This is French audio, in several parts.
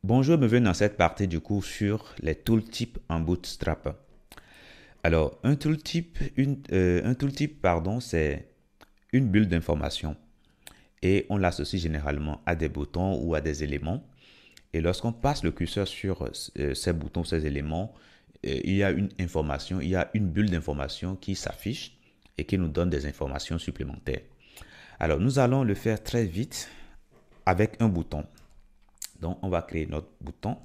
Bonjour, bienvenue dans cette partie du cours sur les tooltips en Bootstrap. Alors, un tooltip, pardon, c'est une bulle d'information et on l'associe généralement à des boutons ou à des éléments. Et lorsqu'on passe le curseur sur ces boutons, ces éléments, il y a une information, il y a une bulle d'information qui s'affiche et qui nous donne des informations supplémentaires. Alors, nous allons le faire très vite avec un bouton. Donc, on va créer notre bouton.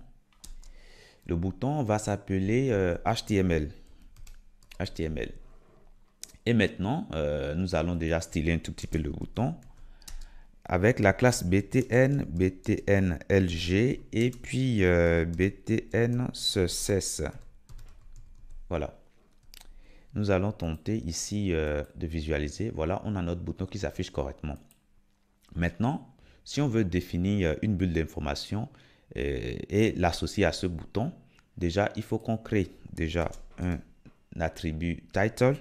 Le bouton va s'appeler HTML. HTML. Et maintenant, nous allons déjà styler un tout petit peu le bouton avec la classe btn, btnlg et puis btn success. Voilà. Nous allons tenter ici de visualiser. Voilà, on a notre bouton qui s'affiche correctement. Maintenant, si on veut définir une bulle d'information et l'associer à ce bouton, déjà, il faut qu'on crée déjà un attribut title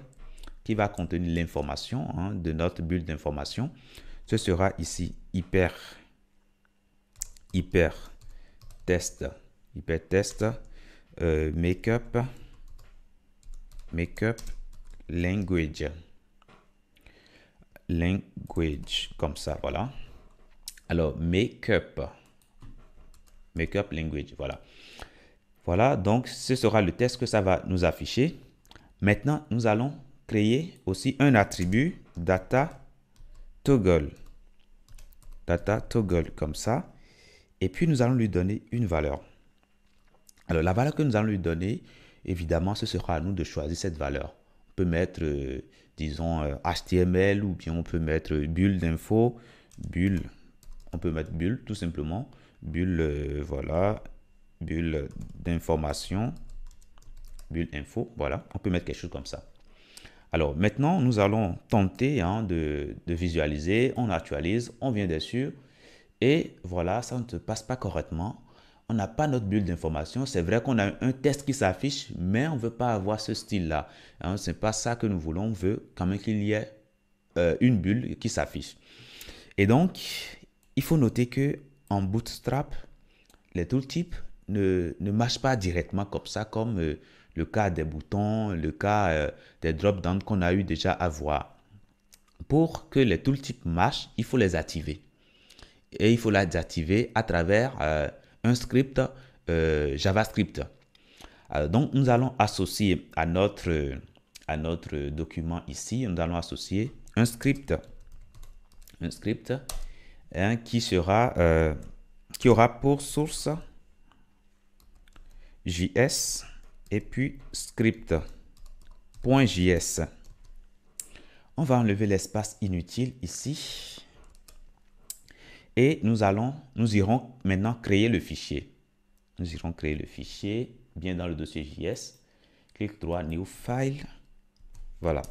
qui va contenir l'information de notre bulle d'information. Ce sera ici hyper test makeup language comme ça, voilà. Alors makeup language, voilà, donc ce sera le test que ça va nous afficher. Maintenant, nous allons créer aussi un attribut data toggle comme ça, et puis nous allons lui donner une valeur. Alors la valeur que nous allons lui donner, évidemment, ce sera à nous de choisir cette valeur. On peut mettre disons HTML, ou bien on peut mettre bulle d'info, bulle, on peut mettre bulle tout simplement, bulle voilà, bulle d'information, bulle info, voilà, on peut mettre quelque chose comme ça. Alors maintenant, nous allons tenter de visualiser, on actualise, on vient dessus et voilà, ça ne se passe pas correctement. On n'a pas notre bulle d'information. C'est vrai qu'on a un test qui s'affiche, mais on ne veut pas avoir ce style-là. Ce n'est pas ça que nous voulons. On veut quand même qu'il y ait une bulle qui s'affiche. Et donc, il faut noter que en Bootstrap, les tooltips ne marchent pas directement comme ça, comme le cas des boutons, le cas des drop-downs qu'on a eu déjà à voir. Pour que les tooltips marchent, il faut les activer. Et il faut les activer à travers un script JavaScript. Alors, donc, nous allons associer à notre document ici, nous allons associer un script qui aura pour source JS et puis script.js. On va enlever l'espace inutile ici et nous irons maintenant créer le fichier. Nous irons créer le fichier bien dans le dossier JS. Clic droit, New File. Voilà.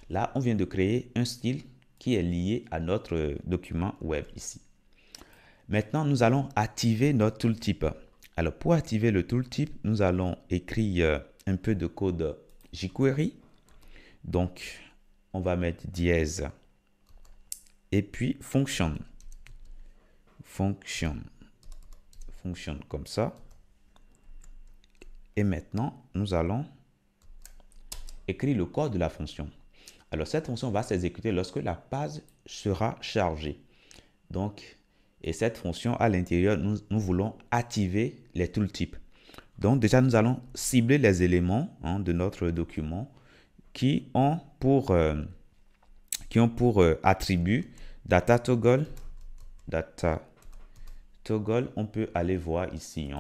Là, on vient de créer un style qui est lié à notre document web ici. Maintenant, nous allons activer notre tooltip. Alors, pour activer le tooltip, nous allons écrire un peu de code jQuery. Donc, on va mettre dièse et puis fonction comme ça. Et maintenant, nous allons écrire le code de la fonction. Alors, cette fonction va s'exécuter lorsque la page sera chargée. Donc, et cette fonction à l'intérieur, nous voulons activer les tooltips. Donc, déjà, nous allons cibler les éléments de notre document qui ont pour attribut data toggle. On peut aller voir ici.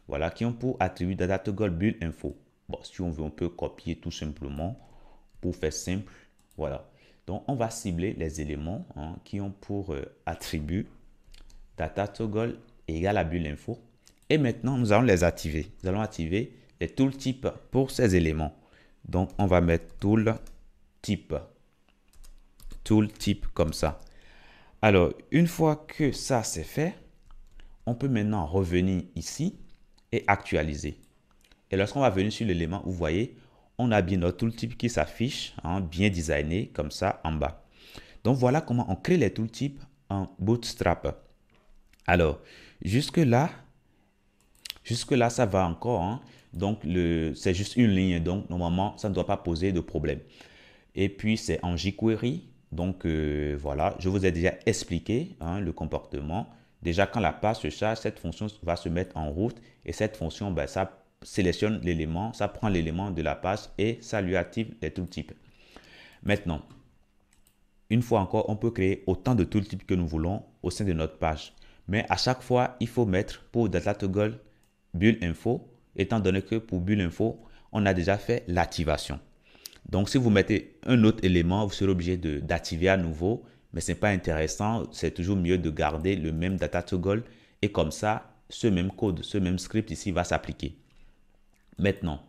Voilà, qui ont pour attribut data toggle bulle info. Bon, si on veut, on peut copier tout simplement pour faire simple. Voilà. Donc, on va cibler les éléments qui ont pour attribut data toggle égale à bulle info. Et maintenant, nous allons les activer. Nous allons activer les tooltips pour ces éléments. Donc, on va mettre tooltip comme ça. Alors, une fois que ça c'est fait, on peut maintenant revenir ici et actualiser. Et lorsqu'on va venir sur l'élément, vous voyez, on a bien notre tooltip qui s'affiche, bien designé comme ça en bas. Donc, voilà comment on crée les tooltips en Bootstrap. Alors, jusque-là, Jusque-là, ça va encore, hein. Donc, c'est juste une ligne. Donc, normalement, ça ne doit pas poser de problème. Et puis, c'est en jQuery. Donc, voilà, je vous ai déjà expliqué, hein, le comportement. Déjà, quand la page se charge, cette fonction va se mettre en route. Et cette fonction, ben, ça sélectionne l'élément, ça prend l'élément de la page et ça lui active les tooltips. Maintenant, une fois encore, on peut créer autant de tooltips que nous voulons au sein de notre page. Mais à chaque fois, il faut mettre pour data toggle bulle info, étant donné que pour bulle info, on a déjà fait l'activation. Donc, si vous mettez un autre élément, vous serez obligé d'activer à nouveau, mais ce n'est pas intéressant. C'est toujours mieux de garder le même data toggle et comme ça, ce même code, ce même script ici va s'appliquer. Maintenant,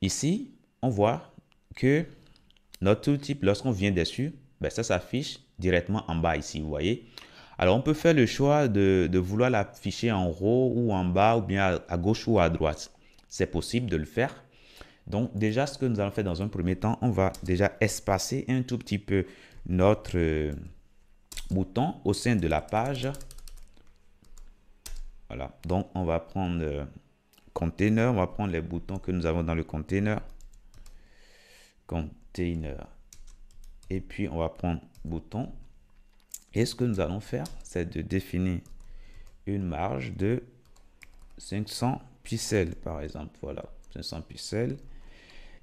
ici, on voit que notre tooltip, lorsqu'on vient dessus, ben ça s'affiche directement en bas ici, vous voyez. Alors, on peut faire le choix de vouloir l'afficher en haut ou en bas ou bien à gauche ou à droite. C'est possible de le faire. Donc, déjà, ce que nous allons faire dans un premier temps, on va déjà espacer un tout petit peu notre bouton au sein de la page. Voilà. Donc, on va prendre container. On va prendre les boutons que nous avons dans le container. Container. Et puis, on va prendre bouton. Et ce que nous allons faire, c'est de définir une marge de 500 pixels, par exemple. Voilà, 500 pixels.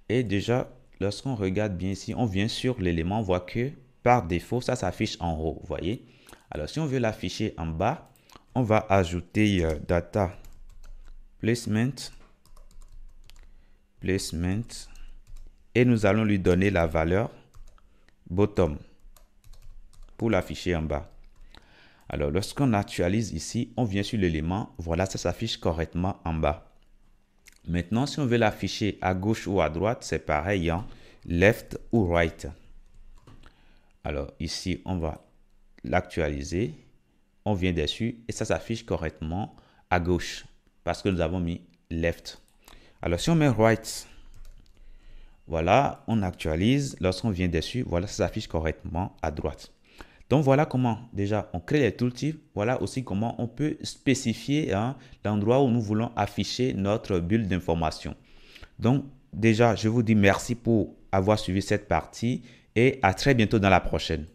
Et déjà, lorsqu'on regarde bien ici, on vient sur l'élément, on voit que par défaut, ça s'affiche en haut, vous voyez. Alors, si on veut l'afficher en bas, on va ajouter data placement, et nous allons lui donner la valeur bottom pour l'afficher en bas. Alors, lorsqu'on actualise ici, on vient sur l'élément, voilà, ça s'affiche correctement en bas. Maintenant, si on veut l'afficher à gauche ou à droite, c'est pareil, hein, left ou right. Alors, ici, on va l'actualiser. On vient dessus et ça s'affiche correctement à gauche parce que nous avons mis left. Alors, si on met right, voilà, on actualise. Lorsqu'on vient dessus, voilà, ça s'affiche correctement à droite. Donc, voilà comment déjà on crée les tooltips. Voilà aussi comment on peut spécifier, hein, l'endroit où nous voulons afficher notre bulle d'information. Donc, déjà, je vous dis merci pour avoir suivi cette partie et à très bientôt dans la prochaine.